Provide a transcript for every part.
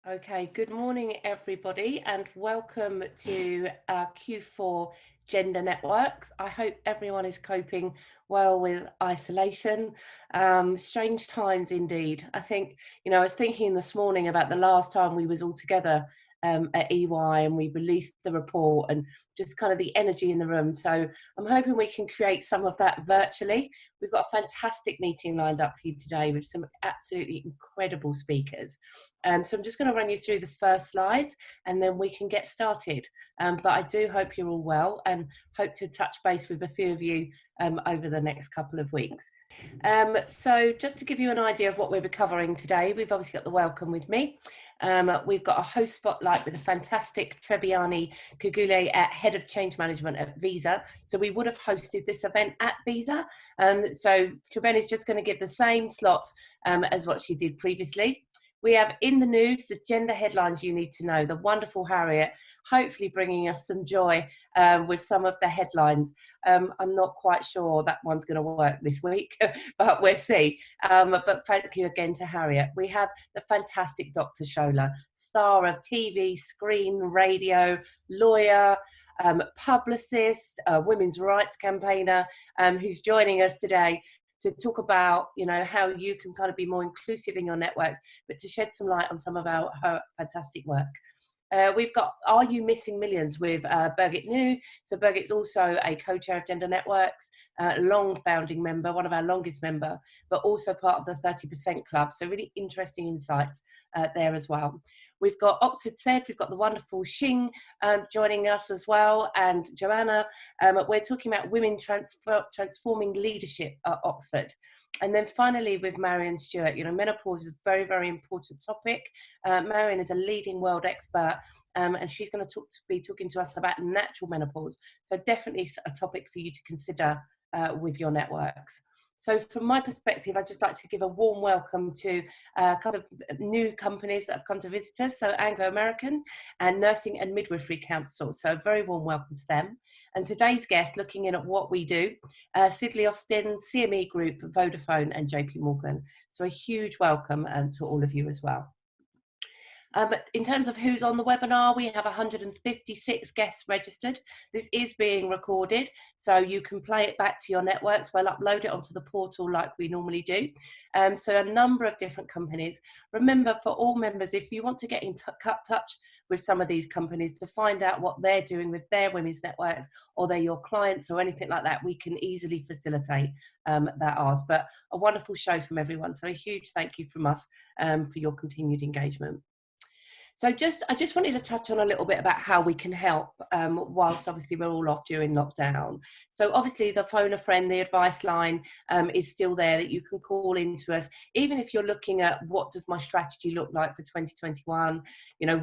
Okay, good morning, everybody, and welcome to our Q4 Gender Networks. I hope everyone is coping well with isolation. Strange times indeed. I think, I was thinking this morning about the last time we was all together at EY and we released the report and just kind of the energy in the room. So I'm hoping we can create some of that virtually. We've got a fantastic meeting lined up for you today with some absolutely incredible speakers. So I'm just going to run you through the first slides and then we can get started. But I do hope you're all well and hope to touch base with a few of you over the next couple of weeks. So just to give you an idea of what we'll be covering today, we've obviously got the welcome with me. We've got a host spotlight with a fantastic Trebbiani Kagule, Head of Change Management at Visa. So we would have hosted this event at Visa. So Trebbiani is just going to give the same slot as what she did previously. We have in the news the gender headlines you need to know. The wonderful Harriet, hopefully bringing us some joy with some of the headlines. I'm not quite sure that one's going to work this week, but we'll see. But thank you again to Harriet. We have the fantastic Dr. Shola, star of TV, screen, radio, lawyer, publicist, women's rights campaigner, who's joining us today to talk about, how you can kind of be more inclusive in your networks, but to shed some light on some of her fantastic work. We've got Are You Missing Millions with Birgit New. So Birgit's also a co-chair of Gender Networks, long founding member, one of our longest member, but also part of the 30% Club. So really interesting insights there as well. We've got Oxford Said, we've got the wonderful Xing joining us as well, and Joanna. We're talking about women transforming leadership at Oxford. And then finally with Marion Stewart, menopause is a very, very important topic. Marion is a leading world expert and she's going to be talking to us about natural menopause. So definitely a topic for you to consider with your networks. So from my perspective, I'd just like to give a warm welcome to kind of new companies that have come to visit us. So Anglo-American and Nursing and Midwifery Council. So a very warm welcome to them. And today's guest, looking in at what we do, Sidley Austin, CME Group, Vodafone and JP Morgan. So a huge welcome to all of you as well. In terms of who's on the webinar, we have 156 guests registered. This is being recorded, so you can play it back to your networks. We'll upload it onto the portal like we normally do. So a number of different companies. Remember, for all members, if you want to get in touch with some of these companies to find out what they're doing with their women's networks, or they're your clients or anything like that, we can easily facilitate that ask. But a wonderful show from everyone. So a huge thank you from us for your continued engagement. So I just wanted to touch on a little bit about how we can help whilst obviously we're all off during lockdown. So obviously the phone a friend, the advice line is still there that you can call into us, even if you're looking at what does my strategy look like for 2021,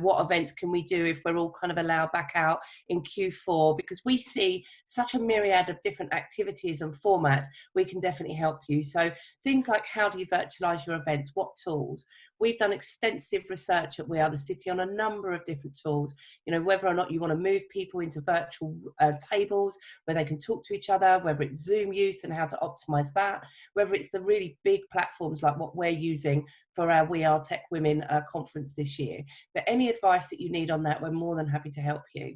what events can we do if we're all kind of allowed back out in Q4, because we see such a myriad of different activities and formats. We can definitely help you. So things like, how do you virtualize your events? What tools? We've done extensive research at We Are the City on a number of different tools, whether or not you want to move people into virtual tables where they can talk to each other, whether it's Zoom use and how to optimize that, whether it's the really big platforms like what we're using for our We Are Tech Women conference this year. But any advice that you need on that, we're more than happy to help you.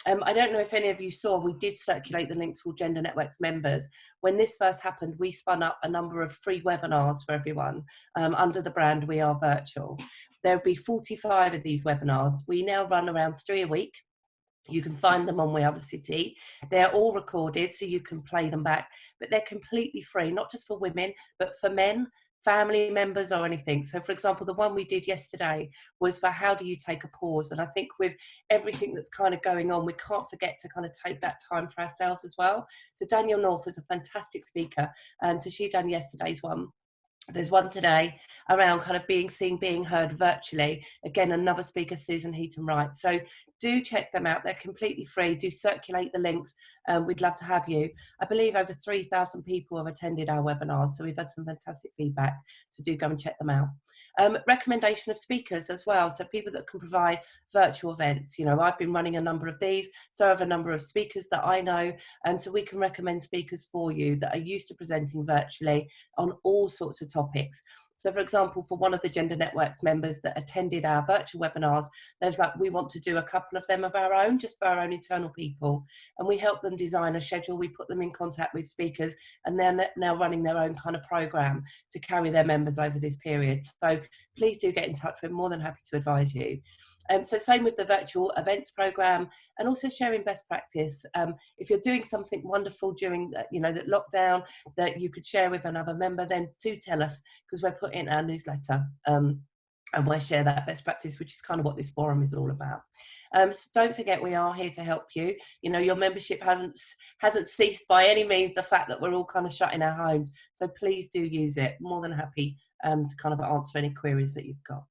I don't know if any of you saw, we did circulate the links for Gender Networks members. When this first happened, we spun up a number of free webinars for everyone under the brand We Are Virtual. There'll be 45 of these webinars. We now run around 3 a week. You can find them on We Are the City. They're all recorded, so you can play them back, but they're completely free, not just for women, but for men, family members or anything. So for example, the one we did yesterday was for how do you take a pause? And I think with everything that's kind of going on, we can't forget to kind of take that time for ourselves as well. So Danielle North is a fantastic speaker. So she done yesterday's one. There's one today around kind of being seen, being heard virtually. Again, another speaker, Susan Heaton Wright. So do check them out. They're completely free. Do circulate the links. We'd love to have you. I believe over 3,000 people have attended our webinars. So we've had some fantastic feedback. So do go and check them out. Recommendation of speakers as well. So people that can provide virtual events. I've been running a number of these. So I have a number of speakers that I know. And so we can recommend speakers for you that are used to presenting virtually on all sorts of topics. So for example, for one of the Gender Networks members that attended our virtual webinars, they was like, we want to do a couple of them of our own, just for our own internal people. And we help them design a schedule. We put them in contact with speakers, and they're now running their own kind of program to carry their members over this period. So please do get in touch. We're more than happy to advise you. So same with the virtual events program, and also sharing best practice. If you're doing something wonderful during the lockdown that you could share with another member, then do tell us, because we're putting in our newsletter, and we'll share that best practice, which is kind of what this forum is all about. So don't forget, we are here to help you. Your membership hasn't ceased by any means, the fact that we're all kind of shut in our homes. So please do use it. More than happy to kind of answer any queries that you've got.